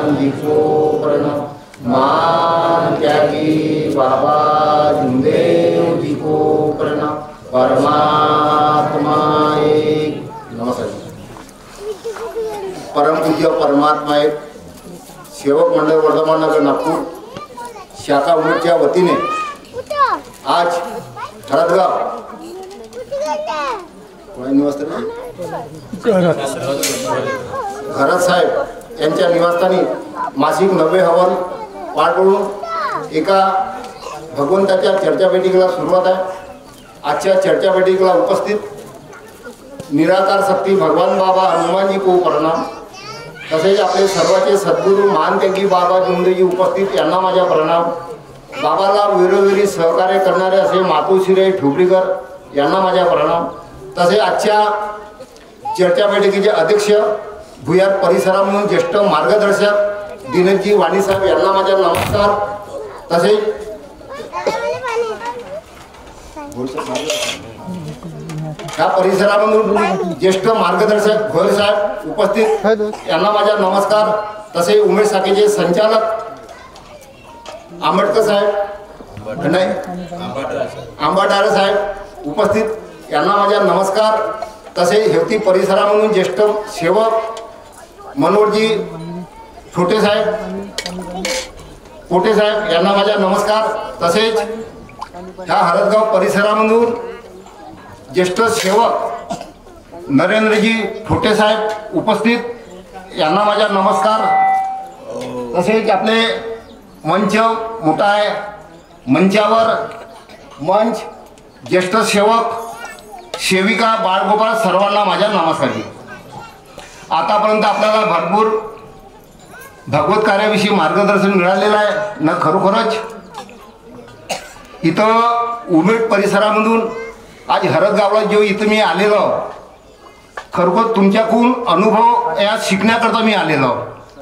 मान दीपो प्रणव मान त्यागी बाबा जुमदेव दीपो प्रणव परमात्मा एक। नमस्कार। परमपूज्य परमात्मा एक सेवक मंडळ वर्धमान नगर नागपूर शाखा उमेदच्या वतीने आज हरदगाव घरात साहेब यांच्या निवासस्थानी मासिक 90 हवन पार पडून एका भगवंताच्या चर्चा बैठकीला सुरुवात आहे। आजच्या चर्चा बैठकीला उपस्थित निराकार शक्ती भगवान बाबा हनुमानजी को प्रणाम, तसेच आपले सर्वांचे सद्गुरू महान त्यागी बाबा जुमदेवजी उपस्थित यांना माझा प्रणाम। बाबाला वेळोवेळी सहकार्य करणारे असे मातोश्री ठोबरीकर यांना माझा प्रणाम। तसेच आजच्या चर्चा बैठकीचे अध्यक्ष भुयार परिसरामधून ज्येष्ठ मार्गदर्शक दिनेशजी वाणी साहेब यांना माझा नमस्कार। तसेच या परिसरामधून ज्येष्ठ मार्गदर्शक भोयर साहेब उपस्थित यांना माझा नमस्कार। तसे उमेश शाखेचे संचालक आंबेडकर साहेब नाही आंबाटारे साहेब उपस्थित यांना माझा नमस्कार। तसे हेवती परिसरामधून ज्येष्ठ सेवक मनोहरजी छोटे साहेब यांना माझा नमस्कार। तसेच ह्या हरदगाव परिसरामधून ज्येष्ठ सेवक नरेंद्रजी छोटे साहेब उपस्थित यांना माझा नमस्कार। तसेच आपले मंच मोठा आहे, मंचावर मंच ज्येष्ठ सेवक सेविका बाळगोपाळ सर्वांना माझा नमस्कार। आतापर्यंत आपल्याला भरपूर भगवत कार्याविषयी मार्गदर्शन मिळालेलं आहे ना। खरोखरच इथं उमेद परिसरामधून आज हरदगावला जो इथं मी आलेलो, खरोखर तुमच्याकडून अनुभव या शिकण्याकरता मी आलेलो,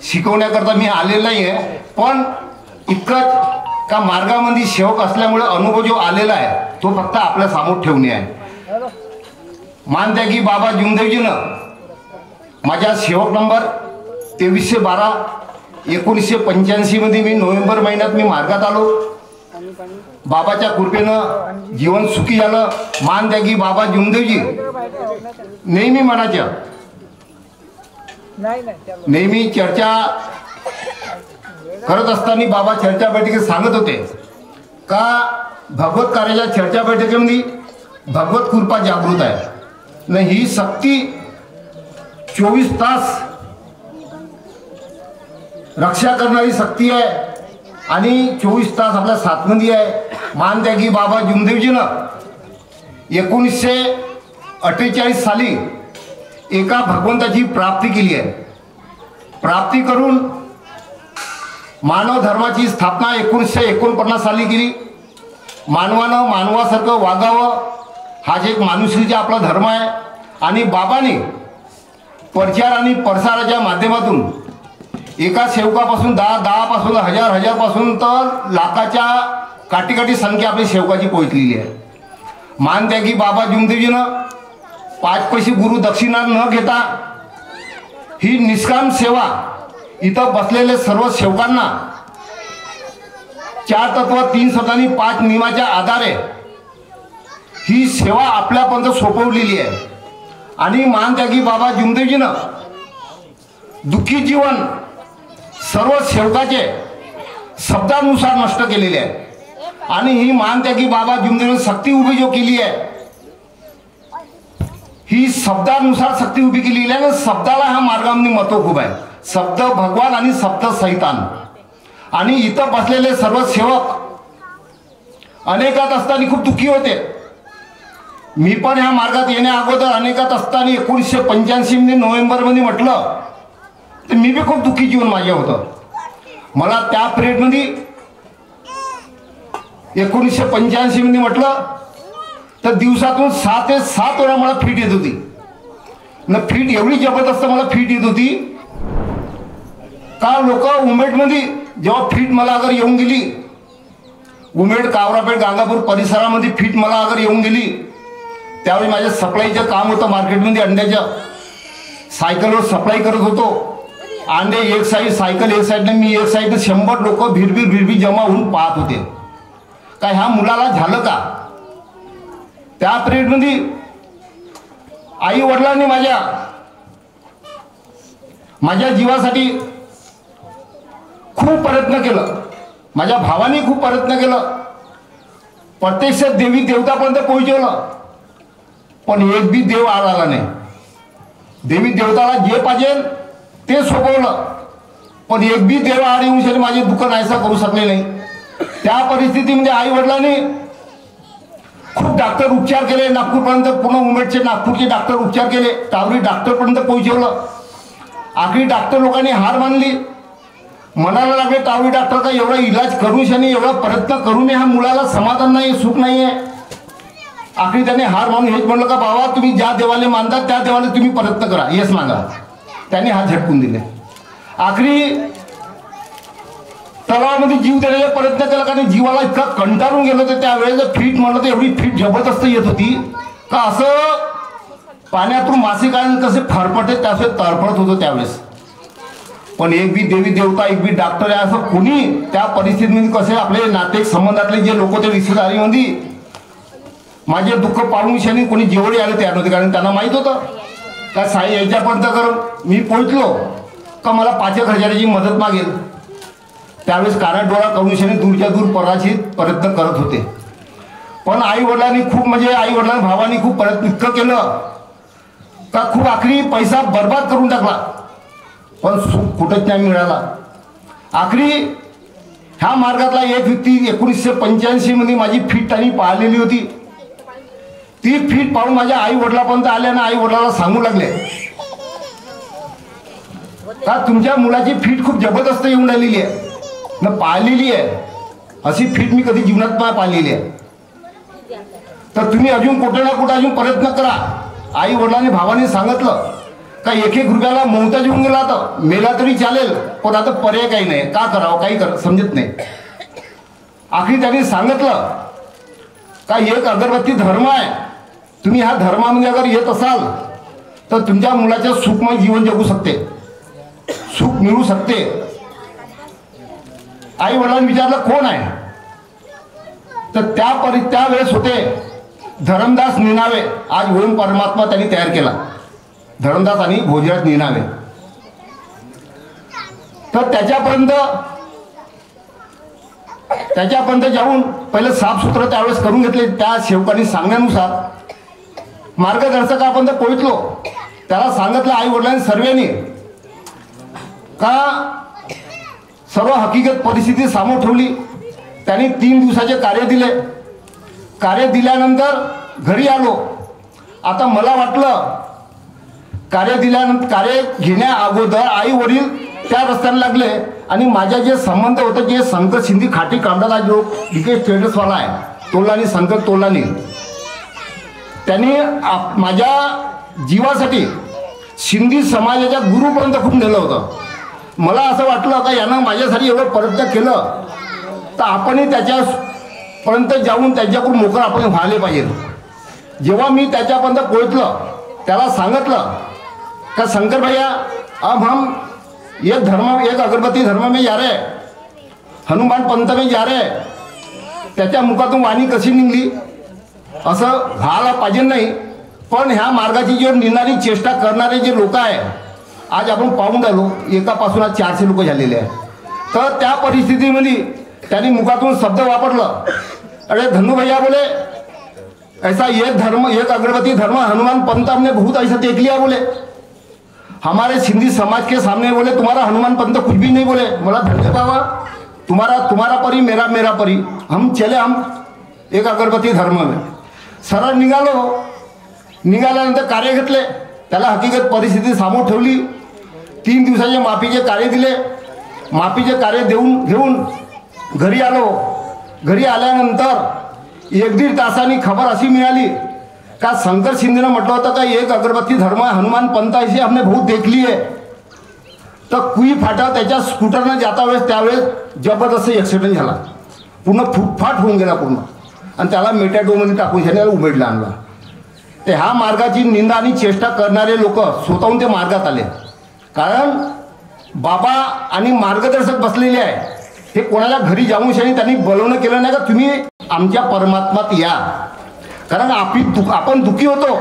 शिकवण्याकरता मी आलेलो नाही आहे। पण इतकंच का मार्गामध्ये सेवक असल्यामुळे अनुभव जो आलेला आहे तो फक्त आपल्या समोर ठेवणे आहे। मान त्यागी बाबा जुमदेवजीनं माझा सेवक नंबर 2312 1985 मध्ये मी नोव्हेंबर महिन्यात मी मार्गात आलो। बाबाच्या कृपेनं जीवन सुखी झालं। मान त्यागी बाबा जुमदेवजी नेहमी म्हणायच्या, नेहमी चर्चा करत असताना बाबा चर्चा बैठकीत सांगत होते का भगवत कार्याच्या चर्चा बैठकीमध्ये भगवत कृपा जागृत आहे न। ही शक्ती 24 तास रक्षा करणारी शक्ती आहे आणि 24 तास आपल्या साथमध्ये आहे। मान त्यागी बाबा जुमदेवजीनं 1948 साली एका भगवंताची प्राप्ती केली आहे। प्राप्ती करून मानव धर्माची स्थापना 1949 साली केली। मानवानं मानवासारखं वागावं हा जे एक माणुसकीचा आपला धर्म आहे। आणि बाबांनी प्रचार आणि प्रसाराच्या माध्यमातून एका सेवकापासून 10 पासून हजार पासून तर लाखाच्या काठी संख्या आपली सेवकाची पोहोचलेली आहे। मान त्यागी बाबा जुमदेवजीनं 5 पैसे गुरु दक्षिणा न घेता ही निष्काम सेवा इथं बसलेले सर्व सेवकांना 4 तत्व 3 सतानी 5 नियमाच्या आधारे ही सेवा आपल्यापर्यंत सोपवलेली आहे। आणि मान त्यागी बाबा जुमदेवजीनं दुःखी जीवन सर्व सेवकाचे शब्दानुसार नष्ट केलेले आहे। आणि ही मान त्यागी बाबा जुमदेवजीनं शक्ती उभी जो केली आहे ही शब्दानुसार शक्ती उभी केलेली आहे। शब्दाला हा मार्गामध्ये महत्व खूप आहे। शब्द भगवान आणि शब्द सैतान। आणि इथं बसलेले सर्व सेवक अनेकात असताना खूप दुःखी होते। मी पण ह्या मार्गात येण्या अगोदर अनेकात असताना 1985 मध्ये नोव्हेंबरमध्ये म्हटलं तर मी बी खूप दुःखी जीवन माझे होतं। मला त्या पिरियडमध्ये 1985 मध्ये म्हटलं तर दिवसातून 6 ते 7 वेळा मला फिट येत होती न। फिट एवढी जबरदस्त मला फिट येत होती का लोक उमेदमध्ये जेव्हा फिट मला अगर येऊन गेली, उमेद कावरापेठ गांगापूर परिसरामध्ये फिट मला अगर येऊन गेली, त्यावेळी माझ्या सप्लायचं काम होतं मार्केटमध्ये अंड्याच्या। सायकलवर सप्लाय करत होतो आणि एक साईड सायकल एक साईडने मी एक साईडने 100 लोक भिरभिर जमा होऊन पाहत होते. काय ह्या मुलाला झालं का? त्या पिरियडमध्ये आई वडिलांनी माझ्या जीवासाठी खूप प्रयत्न केलं. माझ्या भावाने खूप प्रयत्न केलं. प्रत्यक्ष देवी देवतापर्यंत पोहोचवलं, पण एक बी देव आला नाही. देवी देवताला जे पाहिजे ते सोपवलं, पण एक बी देव आड येऊन शनी माझे दुःख नाहीसा करू शकले नाही. त्या परिस्थितीमध्ये आई वडिलांनी खूप डॉक्टर उपचार केले. नागपूरपर्यंत पूर्ण उमेदचे नागपूरचे डॉक्टर उपचार केले. टावरी डॉक्टरपर्यंत पोहोचवलं. आखरी डॉक्टर लोकांनी हार मानली. म्हणायला लागले टावरी डॉक्टर का एवढा इलाज करून शनी एवढा प्रयत्न करून ह्या मुलाला समाधान नाही, सुख नाही आहे. आखरी त्याने हार मानून हेच म्हणलं का बाबा तुम्ही ज्या देवाला मानता त्या देवाला तुम्ही प्रयत्न करा, यश मागा. त्याने हात झटकून दिले. आखरी तलावामध्ये जीव देण्याचा प्रयत्न केला, कारण जीवाला इतका कंटाळून गेलो होतं. त्यावेळेस फीट म्हणलं तर एवढी फीट जबरदस्त येत होती का असं पाण्यातून मासे काढून कसे फरफटे त्याचे तडफडत होतो त्यावेळेस. पण एक बी देवी देवता एक बी डॉक्टर आहे असं कोणी त्या परिस्थितीमध्ये कसे आपले नाते संबंधातले जे लोक ते रिश्तेदारीमध्ये माझे दुःख पाळून शनी कोणी जेवढे आले तयार नव्हते. कारण त्यांना माहीत होतं का साई याच्यापर्यंत करून मी पोहोचलो का मला 5,000ची मदत मागेल. त्यावेळेस कानाडोळा करून शनी दूरच्या दूर पराचित प्रयत्न करत होते. पण आई वडिलांनी खूप म्हणजे आई वडिलांनी भावानी खूप प्रयत्न इतकं केलं का खूप आखरी पैसा बर्बाद करून टाकला, पण सुख कुठंच नाही मिळाला. आखरी ह्या मार्गातला एक व्यक्ती 1985 मध्ये माझी फीट त्यांनी पाहिलेली होती. ती फीट पाहून माझ्या आई वडिलापर्यंत आल्या ना आई वडिलाला सांगू लागले का तुमच्या मुलाची फीट खूप जबरदस्त येऊन राहिलेली आहे न पाहिलेली आहे. अशी फीट मी कधी जीवनात नाही पाहिलेली आहे. तर तुम्ही अजून कुठे ना कुठे अजून प्रयत्न करा. आई वडिलांनी भावाने सांगितलं का 1-1 रुपयाला मोहताज होऊन गेला तर मेला तरी चालेल, पण आता पर्याय काही नाही, का करावं काही समजत नाही. आखरी त्यांनी सांगितलं का एक अगरबत्ती धर्म आहे. तुम्ही ह्या धर्मामध्ये अगर येत असाल तर तुमच्या मुलाच्या सुखमय जीवन जगू शकते, सुख मिळू शकते. आई वडिलांनी विचारलं कोण आहे, तर त्यावेळेस होते धरमदास निनावे. आज ओम परमात्मा त्यांनी तयार केला, धरमदास आणि भोजराज निनावे. तर त्याच्यापर्यंत जाऊन पहिले साफसूत्र त्यावेळेस करून घेतले. त्या सेवकांनी सांगण्यानुसार मार्गदर्शकापर्यंत पोहोचलो. त्याला सांगितलं आई वडिलांनी सर्वांनी का सर्व हकीकत परिस्थिती समोर ठेवली. त्यांनी 3 दिवसाचे कार्य दिले. कार्य दिल्यानंतर घरी आलो. आता मला वाटलं कार्य घेण्या अगोदर आई वडील त्या रस्त्याने लागले आणि माझ्या जे संबंध होते जे शंकर शिंदी खाटी कामदार जो डीके स्टेटसवाला आहे तोलानी शंकर तोलानी, त्यांनी माझ्या जीवासाठी शिंदी समाजाच्या गुरुपर्यंत खूप नेलं होतं. मला असं वाटलं का यानं माझ्यासाठी एवढं प्रयत्न केलं तर आपणही त्याच्यापर्यंत जाऊन त्यांच्याकडून मोकळं आपण व्हायला पाहिजे. जेव्हा मी त्याच्यापर्यंत पोहोचलं त्याला सांगितलं का शंकर भैया अब हम एक अगरबत्ती धर्म में जा रहे, हनुमान पंथ में जा रहे. त्याच्या मुखातून वाणी कशी निघली असं व्हायला पाहिजे नाही. पण ह्या मार्गाची जी निंदाची चेष्टा करणारे जे लोक आहे आज आपण पाहून राहिलो, एकापासून आज 400 लोक झालेले आहे. तर त्या परिस्थितीमध्ये त्यांनी मुखातून शब्द वापरलं, अरे धन्नू भैया बोले ऐसा एक अगरबत्ती धर्म हनुमान पंथ हमने बहुत ऐसा देख लिया बोले, हमारे सिंधी समाज के सामने बोले तुम्हारा हनुमान पंथ कुछ भी नहीं बोले. मला धन्य बाबा, तुम्हारा परी मेरा परी, हम चले हम एक अगरबत्ती धर्म में. सरळ निघाल्यानंतर कार्य घेतले. त्याला हकीकत परिस्थिती समोर ठेवली. 3 दिवसाचे माफीचे कार्य दिले. माफीचे कार्य घेऊन घरी आलो. घरी आल्यानंतर 1-1.5 तासांनी खबर अशी मिळाली का शंकर शिंदेनं म्हटलं होतं का एक अगरबत्ती धर्म हनुमान पंथ ऐसी हमने बहुत देखली है. तर कुई फाटा त्याच्या स्कूटरनं जाता वेळेस त्यावेळेस जबरदस्त ॲक्सिडेंट झाला. पूर्ण फुटफाट होऊन गेला पूर्ण आणि त्याला मेटॅडोमध्ये टाकून त्याला उमेडला आणला. ते ह्या मार्गाची निंदा आणि चेष्टा करणारे लोक स्वतःहून ते मार्गात आले. कारण बाबा आणि मार्गदर्शक बसलेले आहे, हे कोणाला घरी जाऊन शानी त्यांनी बोलवणं केलं नाही का तुम्ही आमच्या परमात्मात या. कारण आपण दुःखी होतो,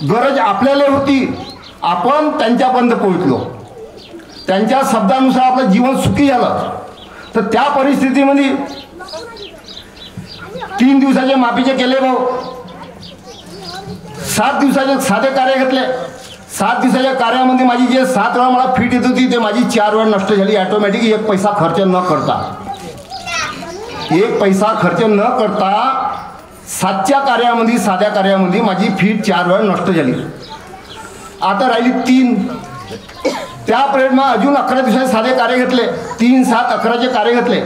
गरज आपल्याला होती, आपण त्यांच्यापर्यंत पोहोचलो, त्यांच्या शब्दानुसार आपलं जीवन सुखी झालं. तर त्या परिस्थितीमध्ये 3 दिवसाचे माफीचे केले भाऊ, 7 दिवसाचे साधे कार्य घेतले. 7 दिवसाच्या कार्यामध्ये माझी जे 7 वेळा मला फिट येत होती ते माझी 4 वेळा नष्ट झाली ऑटोमॅटिक. 1 पैसा खर्च न करता, 1 पैसा खर्च न करता 7च्या कार्यामध्ये, साध्या कार्यामध्ये माझी फीट 4 वेळा नष्ट झाली. आता राहिली 3. त्या पिरियडमध्ये अजून 11 दिवसाचे साधे कार्य घेतले. 3, 7, 11चे कार्य घेतले.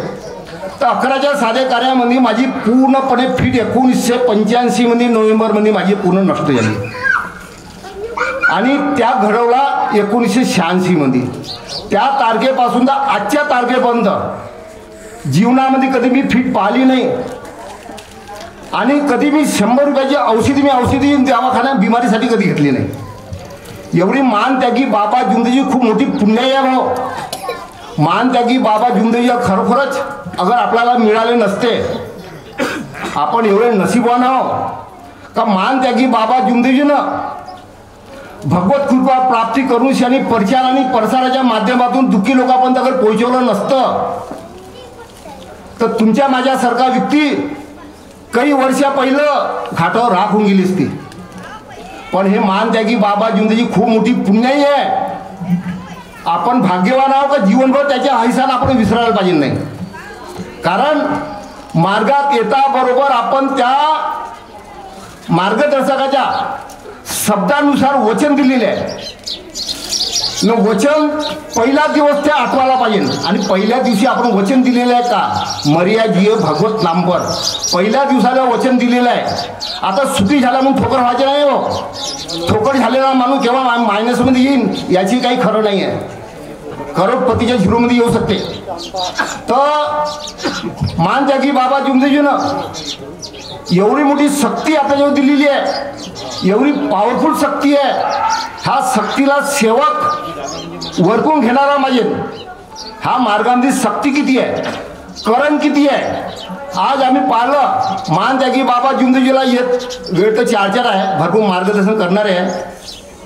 तर 11च्या साध्या कार्यामध्ये माझी पूर्णपणे फीट 1985 मध्ये नोव्हेंबरमध्ये माझी पूर्ण नष्ट झाली. आणि त्या घडवला 1986 मध्ये. त्या तारखेपासून तर आजच्या तारखेपर्यंत जीवनामध्ये कधी मी फीट पाहिली नाही. आणि कधी मी 100 रुपयाची औषधी दवाखान्यात बिमारीसाठी कधी घेतली नाही. एवढी मान त्यागी बाबा जुंदेजी खूप मोठी पुण्याई आहे भाऊ. मान त्यागी बाबा जुंदेजी खरोखरच अगर आपल्याला मिळाले नसते, आपण एवढे नशीबवान आहोत का मान त्यागी बाबा जुंदेजीनं भगवत कृपा प्राप्ती करून शनी प्रचार आणि प्रसाराच्या माध्यमातून दुःखी लोकांपर्यंत अगर पोहोचवलं नसतं तर तुमच्या माझ्यासारखा व्यक्ती काही वर्षा पहिलं घाटावर राख होऊन गेली असती. पण हे मान त्यागी बाबा जुंदेजी खूप मोठी पुण्याई आहे. आपण भाग्यवान आहोत का जीवनभर त्याच्या हैसान आपण विसरायला पाहिजे नाही. कारण मार्गात येता बरोबर आपण त्या मार्गदर्शकाच्या शब्दानुसार वचन दिलेले आहे. वचन पहिला दिवस ते आठवायला पाहिजे. आणि पहिल्या दिवशी आपण वचन दिलेलं आहे का मर्या जिय भगवत नामवर, पहिल्या दिवसाला वचन दिलेलं आहे. आता सुखी झाला म्हणून ठोकर व्हायचे नाही हो. ठोकर झालेला माणूस केव्हा मायनसमध्ये येईल याची काही खरं नाही आहे. करोडपतीच्या झिरोमध्ये येऊ शकते. तर मान त्यागी बाबा जुंदेजीनं एवढी मोठी शक्ती आपल्याजवळ दिलेली आहे, एवढी पॉवरफुल शक्ती आहे. ह्या शक्तीला सेवक वरकून घेणारा पाहिजे. हा मार्गामध्ये शक्ती किती आहे, करण किती आहे. आज आम्ही पाहिलं मान त्यागी बाबा जुंदेजीला येत वेळ तर 4 आहे, भरपूर मार्गदर्शन करणारे आहे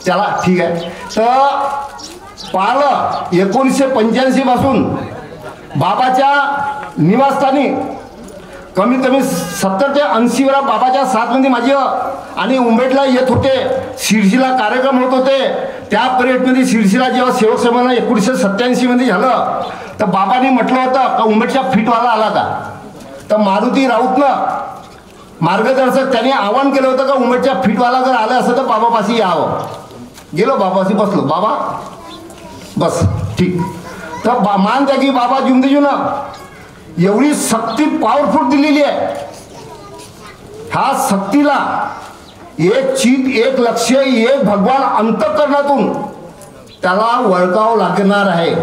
त्याला, ठीक आहे. तर पाहिलं 1985 पासून बाबाच्या निवासस्थानी कमीत कमी 70 ते 80 वेळा बाबाच्या साथमध्ये माझी आणि उंबेटला येत होते. शिर्शीला कार्यक्रम होत होते. त्या पिरियडमध्ये शिर्शीला जेव्हा सेवक संमेलन 1987 मध्ये झालं तर बाबांनी म्हटलं होतं का उंबेटच्या फिटवाला आला का. तर मारुती राऊतनं मार्गदर्शक त्यांनी आवाहन केलं होतं का उंबेटच्या फिटवाला जर आलं असं तर बाबापाशी यावं. गेलो बाबाशी बसलो, बाबा बस ठीक. तर मान त्यागी बाबा जुंदेजीनं एवढी शक्ती पॉवरफुल दिलेली आहे. ह्या शक्तीला एक चित, एक लक्ष्य, एक भगवान अंतःकरणातून त्याला वळकावं लागणार आहे.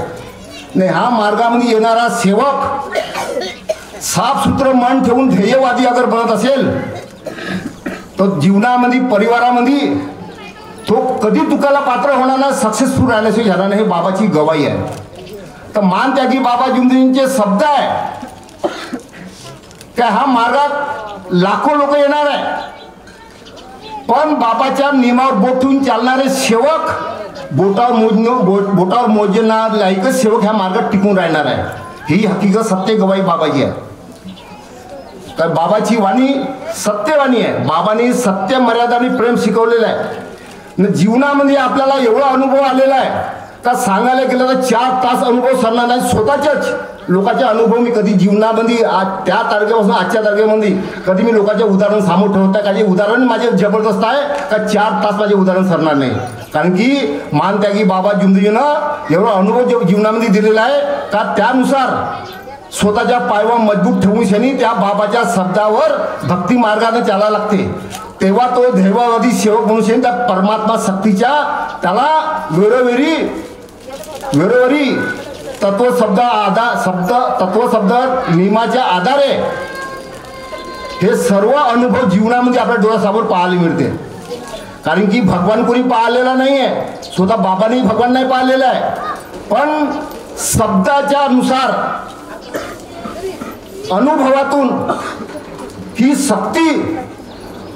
नाही हा मार्गामध्ये येणारा सेवक साफसूत्र मन ठेवून ध्येयवादी अगर बनत असेल तो जीवनामध्ये परिवारामध्ये तो कधी दुःखाला पात्र होणार नाही, सक्सेसफुल राहिल्याशिवाय झाला नाही. हे बाबाची गवाही आहे. तर मान त्यागी बाबा जुंदेजींचे शब्द आहे काय हा मार्गात लाखो लोक येणार आहे, पण बाबाच्या नियमावर बोट ठेवून चालणारे सेवक बोटावर मोजणार लायकच सेवक ह्या मार्गात टिकून राहणार आहे. ही हकीकत सत्य गवाही बाबाची आहे. तर बाबाची वाणी सत्यवाणी आहे. बाबांनी सत्य मर्यादा आणि प्रेम शिकवलेलं आहे. जीवनामध्ये आपल्याला एवढा अनुभव आलेला आहे का सांगायला गेलं तर 4 तास अनुभव सरणार नाही. स्वतःच्याच लोकांचे अनुभव मी कधी जीवनामध्ये त्या तारखेपासून आजच्या तारखेमध्ये कधी मी लोकांचे उदाहरण समोर ठेवता. काही उदाहरण माझे जबरदस्त आहे का 4 तास माझे उदाहरण सरणार नाही. कारण की मान त्यागी बाबा जुंदेजीनं एवढा अनुभव जीवनामध्ये दिलेला आहे का त्यानुसार स्वतःच्या पायवा मजबूत ठेवून शनी त्या बाबाच्या शब्दावर भक्ती मार्गाने चालायला लागते. तेव्हा तो दैववादी सेवक म्हणून त्या परमात्मा शक्तीच्या त्याला वेळोवेळी तत्वशब्द नियमाच्या आधारे हे सर्व अनुभव जीवनामध्ये आपल्या डोळ्यासमोर पाहायला मिळते. कारण की भगवान कोणी पाहिलेला नाही आहे, स्वतः बाबांनी भगवान नाही पाहिलेला आहे. पण शब्दाच्या नुसार अनुभवातून ही शक्ती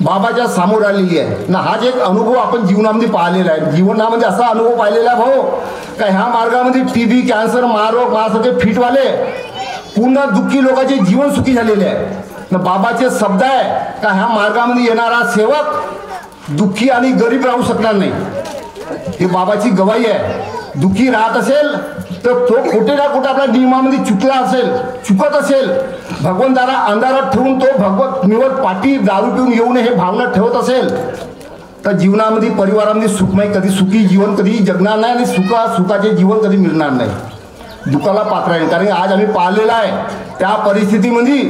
बाबाच्या समोर आलेली आहे ना. हा जे एक अनुभव आपण जीवनामध्ये पाहिलेला आहे, जीवनामध्ये असा अनुभव पाहिलेला आहे भाऊ का ह्या मार्गामध्ये TB, कॅन्सर, महारोग, महासगळे फिटवाले पूर्ण दुःखी लोकांचे जीवन सुखी झालेले आहे ना. बाबाचे शब्द आहे का ह्या मार्गामध्ये येणारा सेवक दुःखी आणि गरीब राहू शकणार नाही. हे बाबाची गवाही आहे. दुःखी राहत असेल तर तो कुठे ना कुठे आपल्या नियमामध्ये चुकत असेल, भगवंताला अंधारात ठेवून तो भगवत निवड पाठी दारू पिऊन येऊ नये हे भावना ठेवत असेल तर जीवनामध्ये परिवारामध्ये सुखी जीवन कधी जगणार नाही आणि सुखाचे जीवन कधी मिळणार नाही. दुःखाला पात्र आहे. कारण आज आम्ही पाहिलेलं आहे त्या परिस्थितीमध्ये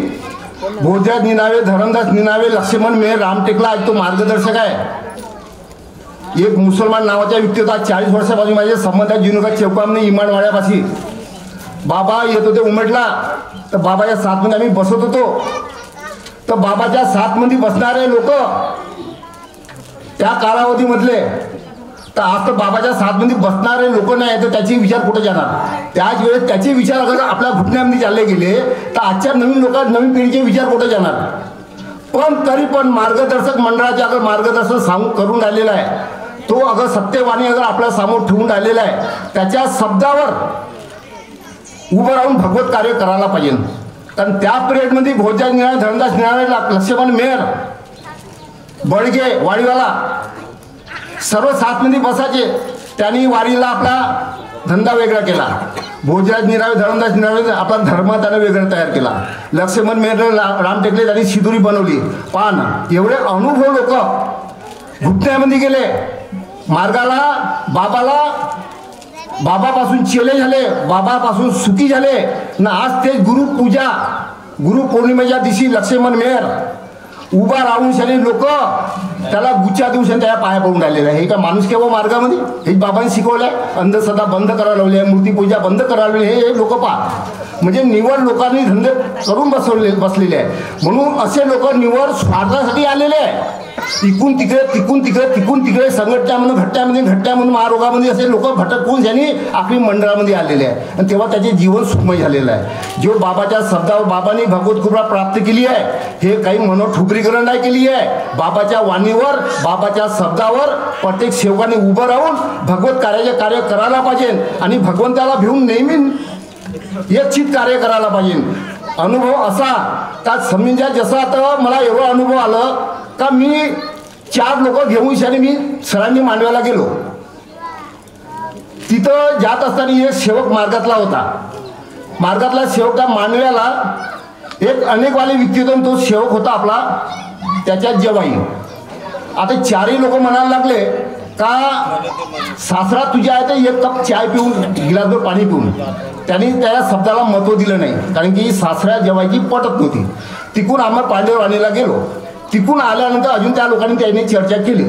भोजराज निनावे, धरमदास निनावे, लक्ष्मण मेहर, राम टेकला आज तो मार्गदर्शक आहे. एक मुसलमान नावाच्या व्यक्ती होता. 40 वर्षापासून माझे संबंध आहे. जुनुका चौकामध्ये इमानवाड्यापाशी बाबा येत होते उमेटला. तर बाबाच्या साथमध्ये आम्ही बसत होतो. तर बाबाच्या साथमध्ये बसणारे लोक त्या कालावधीमधले तर आज तर बाबाच्या साथमध्ये बसणारे लोक नाही तर त्याचे विचार कुठे जाणार. त्याच वेळेस त्याचे विचार अगर आपल्या घुटण्यामध्ये चालले गेले तर आजच्या नवीन पिढीचे विचार कुठे जाणार. पण तरी पण मार्गदर्शक मंडळाचे अगर मार्गदर्शन सांगून करून राहिलेला आहे, तो अगर सत्यवाणी अगर आपल्या समोर ठेवून राहिलेला आहे, त्याच्या शब्दावर उभं राहून भगवत कार्य करायला पाहिजे. कारण त्या पिरियडमध्ये भोजराज निनावे, धरमदास निनावे, लक्ष्मण मेहर, बळगे, वाडीवाला सर्व साथमध्ये बसायचे. त्यांनी वारीला आपला धंदा वेगळा केला. भोजराज निनावे, धरमदास निनावे आपला धर्म त्याने वेगळा तयार केला. लक्ष्मण मेहर, राम टेकले त्यांनी शिदुरी बनवली. पान एवढे अनुभव लोक घुटण्यामध्ये गेले मार्गाला. बाबापासून चेले झाले, बाबापासून सुखी झाले ना. आज ते गुरुपूजा, गुरुपौर्णिमेच्या दिवशी लक्ष्मण मेहर उभा राहून शनी लोक त्याला गुच्छा देऊन त्याच्या पाया पडून राहिलेला आहे. हे का माणूस केव्हा मार्गामध्ये हे बाबांनी शिकवलं आहे. अंधश्रद्धा बंद करायला लावली आहे, मूर्तीपूजा बंद करायला लावली. हे लोक पहा म्हणजे निवड लोकांनी धंदे करून बसलेले आहे. म्हणून असे लोक निवड स्वार्थासाठी आलेले आहे. तिकून तिकडे संघटनामधून घट्ट्यामधून महारोगामध्ये असे लोक भटकून ज्यांनी आपली मंडळामध्ये आलेले आहे आणि तेव्हा त्याचे जीवन सुखमय झालेलं आहे. जो बाबाच्या शब्दावर बाबांनी भगवत कृपा प्राप्त केली आहे, हे काही मनोठुबरीकरण नाही केली आहे. बाबाच्या वाणीवर, बाबाच्या शब्दावर प्रत्येक सेवकाने उभं राहून भगवत कार्य करायला पाहिजे आणि भगवंताला घेऊन नेहमी एकचित कार्य करायला पाहिजे. अनुभव असा का समजा जसा आता मला एवढा अनुभव आलं का मी 4 लोक घेऊन शाने मी सरांनी मांडव्याला गेलो. तिथं जात असताना एक सेवक मार्गातला होता. मार्गातला सेवक त्या मांडव्याला एक अनेकवाले व्यक्ती होता. तो सेवक होता आपला त्याच्यात जवाई. आता 4ही लोक म्हणायला लागले का सासरा तुझ्या आहे तर 1 कप चाय पिऊन, गिलासभर पाणी पिऊन. त्यांनी त्या शब्दाला महत्त्व दिलं नाही कारण की सासऱ्या जवाईची पटत नव्हती. तिकून आम्ही पांडेवाणीला गेलो. तिकून आल्यानंतर अजून त्या लोकांनी त्यांनी चर्चा केली.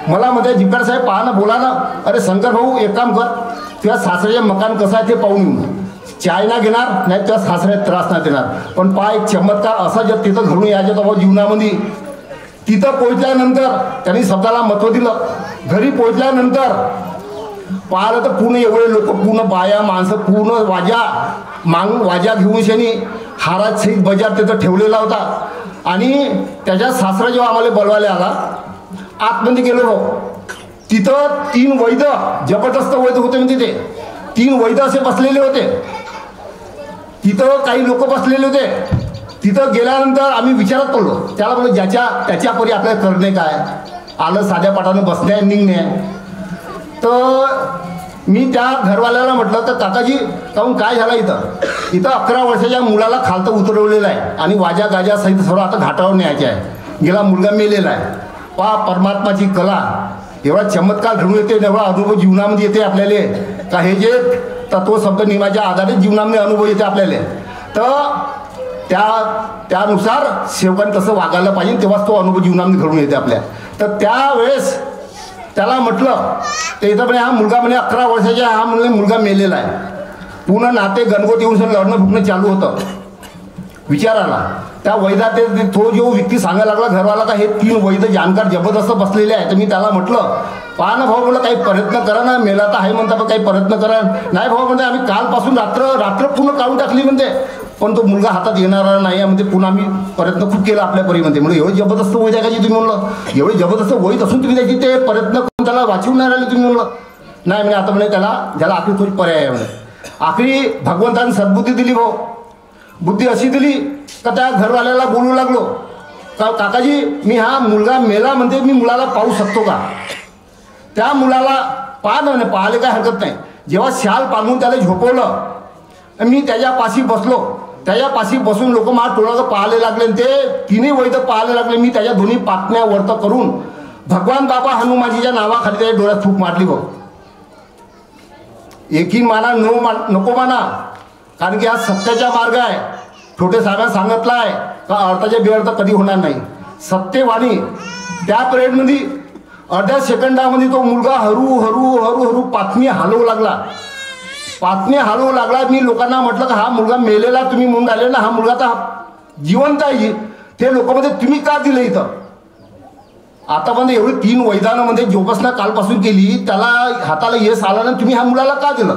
मला म्हणते जिपकार साहेब पहा ना, बोला ना. अरे शंकर भाऊ एक काम कर, तुझ्या सासऱ्याचे मकान कसं आहे ते पाहून येऊन. चाय ना घेणार नाही तुझ्या सासऱ्यात त्रास नाही देणार. पण पहा एक चमत्कार असा जर तिथं घडून यायचं तर भाऊ जीवनामध्ये. तिथं पोहोचल्यानंतर त्यांनी शब्दाला महत्त्व दिलं. घरी पोहोचल्यानंतर पाहिलं तर पूर्ण एवढे लोक, पूर्ण बाया माणसं, पूर्ण वाजा घेऊन शनी हारात सहित बजार तिथं ठेवलेला होता. आणि त्याच्या सासरा जेव्हा आम्हाला बोलवायला आला, आतमध्ये गेलो. तिथं 3 वैद्य, जबरदस्त वैद्य होते. म्हणजे ते 3 वैद्य असे बसलेले होते. तिथं काही लोक बसलेले होते. तिथं गेल्यानंतर आम्ही विचारत पडलो. त्याला बोललो त्याच्या परी आपल्याला करणे काय, आलं साध्या पाठानं बसणे निघणे. तर मी त्या घरवाल्याला म्हटलं तर काकाजी काहून काय झालं इथं 11 वर्षाच्या मुलाला खालतं उतरवलेलं आहे आणि वाजा गाजा सहित सर्व आता घाटावर न्यायचे आहे. गेला मुलगा मेलेला आहे. पहा परमात्माची कला, एवढा चमत्कार घडून येते, एवढा अनुभव जीवनामध्ये येते आपल्याला का हे जे तत्व शब्द नियमाच्या आधारे जीवनामध्ये अनुभव येते आपल्याला. तर त्यानुसार सेवकांनी तसं वागायला पाहिजे, तेव्हाच तो अनुभव जीवनामध्ये घडून येते आपल्या. तर त्यावेळेस त्याला म्हटलं ते इथं म्हणे हा मुलगा म्हणे 11 वर्षाचा हा मुलगा मेलेला आहे. पूर्ण नाते गणगोत येऊन लढणं फुटणं चालू होतं. विचाराला त्या वैदात तो जो व्यक्ती सांगायला लागला घरवाला का हे 3 वैद जाणकार जबरदस्त बसलेले आहे. तर मी त्याला म्हटलं पहा ना भाऊ, मला काही प्रयत्न करा ना, मेला तर आहे म्हणता पण काही प्रयत्न करा. नाही भाऊ म्हणते आम्ही कालपासून रात्र पूर्ण काढून टाकली म्हणते, पण तो मुलगा हातात येणारा नाही म्हणजे पुन्हा आम्ही प्रयत्न खूप केला आपल्या परी म्हणते. म्हणजे एवढी जबरदस्त वैद आहे का जी तुम्ही म्हणलं, एवढी जबरदस्त वैद असून तुम्ही त्याची ते प्रयत्न करून त्याला वाचवून नाही राहिले तुम्ही म्हणलं. नाही म्हणे आता म्हणे ज्याला आखरी थोडी पर्याय आहे म्हणे. आखरी भगवंताने सद्बुद्धी दिली भाऊ, बुद्धी अशी दिली का त्या घरवाल्याला बोलू लागलो का काकाजी मी हा मुलगा मेला म्हणते, मी मुलाला पाहू शकतो का. त्या मुलाला पाहा ना म्हणे, पाहायला काय हरकत नाही. जेव्हा शाल पांघरून त्याला झोपवलं मी त्याच्या पाशी बसलो, त्याच्या पाशी बसून लोक मला टोळाचं पाहायला लागले. ते 3 वैद पाहायला लागले. मी त्याच्या दोन्ही पातण्या वर्त करून भगवान बाबा हनुमानजीच्या नावाखाली त्याच्या डोळ्यात फूक मारली भाऊ. एकीन माना नको माना, कारण की हा सत्याचा मार्ग आहे. छोटे साहेबांना सांगितलं आहे का अर्थाचे बेअर्थ कधी होणार नाही. सत्यवाणी त्या पिरियडमध्ये अर्ध्या सेकंदामध्ये तो मुलगा हरू हरू हरू हरू पातणी हलवू लागला. मी लोकांना म्हटलं का हा मुलगा मेलेला तुम्ही म्हणून राहिले ना, हा मुलगा तर जिवंत आहे. ते लोकांमध्ये तुम्ही का दिलं इथं. आता म्हणजे एवढी 3 वैदानं म्हणजे जोपासना कालपासून केली, त्याला हाताला यश आलं ना, तुम्ही ह्या मुलाला का दिलं.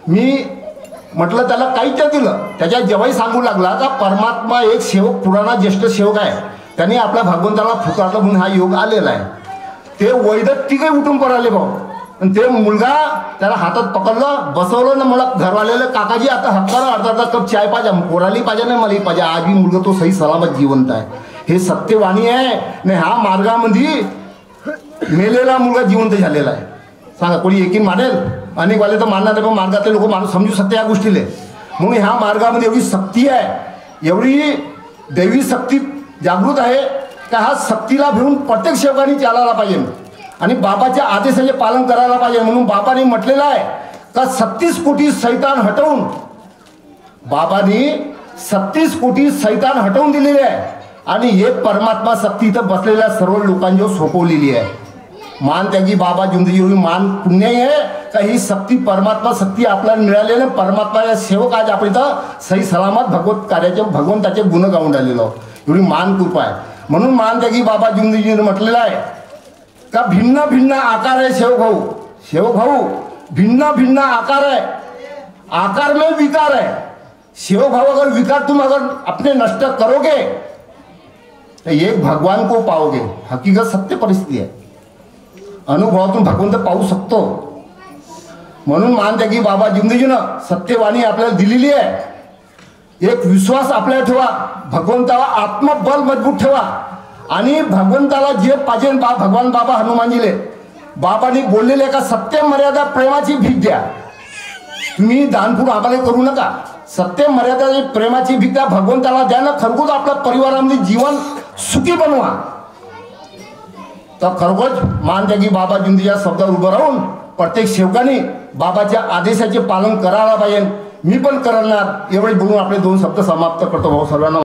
मी म्हटलं त्याला काहीच नाही दिलं. त्याच्या जेव्हाही सांगू लागला का परमात्मा एक सेवक, पुराणा ज्येष्ठ सेवक आहे, त्यांनी आपल्या भगवंताला फुकारलं म्हणून हा योग आलेला आहे. ते वैद तिघे उठून पडाले भाऊ. आणि ते मुलगा त्याला हातात पकडलं बसवलं ना, मला घरवाल्याला काकाजी आता हक्कानं अर्धा कप चाय पाहिजे, पोराली पाहिजे नाही मलाही पाहिजे. आज मी मुलगा तो सही सलामत जिवंत आहे. हे सत्यवाणी आहे नाही. हा मार्गामध्ये मेलेला मुलगा जिवंत झालेला आहे. सांगा कोणी एकीन मानेल, अनेक वाले तर मानणार नाही, पण मार्गातले लोक माणूस समजू शकते या गोष्टीले. म्हणून ह्या मार्गामध्ये एवढी शक्ती आहे, एवढी दैवी शक्ती जागृत आहे का हा शक्तीला घेऊन प्रत्येक सेवकाने चालायला पाहिजे आणि बाबाच्या आदेशाचे पालन करायला पाहिजे. म्हणून बाबांनी म्हटलेलं आहे का 36 कोटी सैतान हटवून, बाबांनी 36 कोटी सैतान हटवून दिलेले आहे आणि एक परमात्मा शक्ती इथं बसलेल्या सर्व लोकांजवळ सोपवलेली आहे. मान त्याची बाबा जिंदगी मान पुण्य आहे का ही शक्ती परमात्मा शक्ती आपल्याला मिळाली ना. परमात्मा सेवक आज आपण इथं सही सलामत भगवत कार्याचे भगवंताचे गुण गाऊन राहिलेलो, एवढी मान कृपा आहे. म्हणून मान त्याची बाबा जिंदगीने म्हटलेलं आहे का भिन्न भिन्न आकार आहे सेवक भाऊ भिन्न भिन्न आकार है, आकार में विकार है. सेवक भाव अगर विकार तुम अगर अपने नष्ट करोगे तो एक भगवान को पाओगे. हकीकत सत्य परिस्थिती आहे, अनुभवातून भगवंत पाहू शकतो. म्हणून मानते की बाबा जिंदगीनं सत्यवाणी आपल्याला दिलेली आहे. एक विश्वास आपल्याला ठेवा, भगवंताला आत्मबल मजबूत ठेवा आणि भगवंताला जे पाहिजे भगवान बाबा हनुमानजीले बाबांनी बोललेले का सत्य मर्यादा प्रेमाची भीक द्या. तुम्ही दानपूर आम्हाला करू नका, सत्य मर्यादा प्रेमाची भीक द्या, भगवंताला द्या ना. खरगोच आपल्या परिवारामध्ये जीवन सुखी बनवा. तर खरगोच मानते की बाबा जिंदगीच्या शब्दावर उभं राहून प्रत्येक सेवकाने बाबाच्या आदेशाचे पालन करायला पाहिजे. मी पण करणार. एवढे बोलून आपले 2 शब्द समाप्त करतो भाऊ. सर्वांना